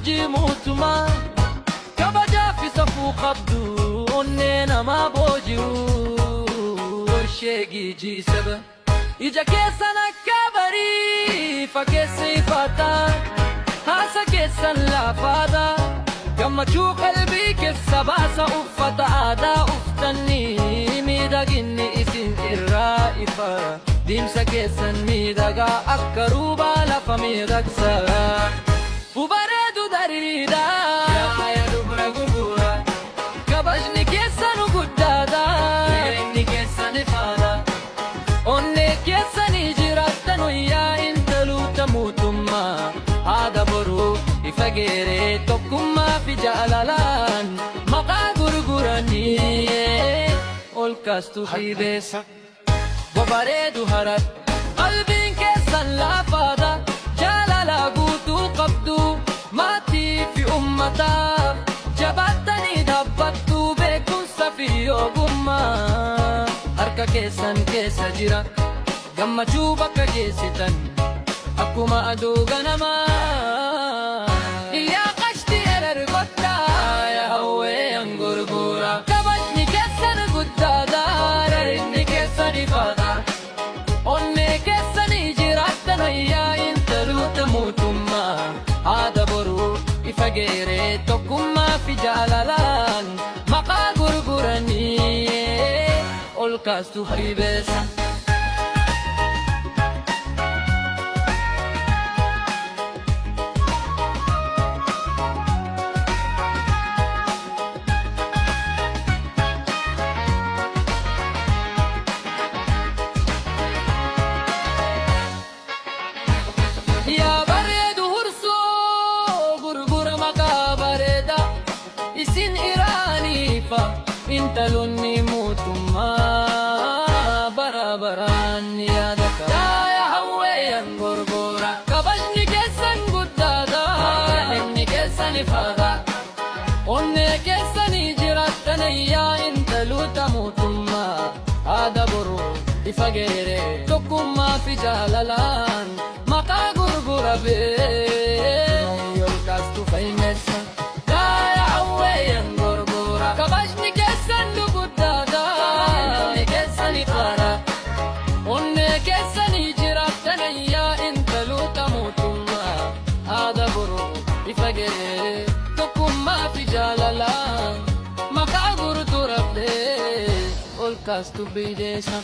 urjii mootummaa kabajaa fi safuu qabdu onnee namaa booji'u warsheegii G7 ija keessan akka barii fageessa ifataa haasa keessan laafaadha gammachuu qalbii keessa baasa uffata aadaa uffatanii miidhaginni isin irraa ifa diimsa keessan miidhagaa akka ruubaa lafa miidhagsa bubareedu dariidha yaa dubra gurgura kabajni keessan guddaadha inni keessan ifaadha onnee keessanii jiraattan wayyaa intaluuta mootummaa haadha boruu ifa geeree tokkummaa fi jaalalaan maqaa gurguranii ol kaastu fi beessa babareedu harat qalbiin keessan laafaadha jaalala guutuu qabdu maatii fi ummataaf jabaattanii dhaabbattu beekumsa fi ogummaa harka keessan keessa jira gammachuu bakka geessitan akkuma aduu ganamaa yaa qashti erergotaa yaa hawween gurgura kabajni keessan guddaadha inni keessan ifaadha onnee keessanii jiraattan wayyaa intaluuta mootummaa haadha boruu ifa geeree tokkummaa fi jaalalaan maqaa gurguranii ol kaastu fi beessa yaa bareedu hursoo gurgura maqaa bareeda isin iraaniifa intaloonni mootummaa bara baraan yaadata yaa hawweeyyan gurgura kabajni keessan guddaadha inni keessan ifaadha onnee keessanii jiraattan yaa intaluuta mootummaa haadha boruu ifa geeree tokkummaa fi jaalalaan maqaa gurgura bee ol kaastu fayyimessa yaa hawweeyyan gurgura kabajni keessan guddaadha inni keessan ifaadha onnee keessanii jiraattan yaa intaluuta mootummaa haadha boruu ifa geeree tokkummaa fi jaalalaan maqaa gurgura bee ol kaastu biideessa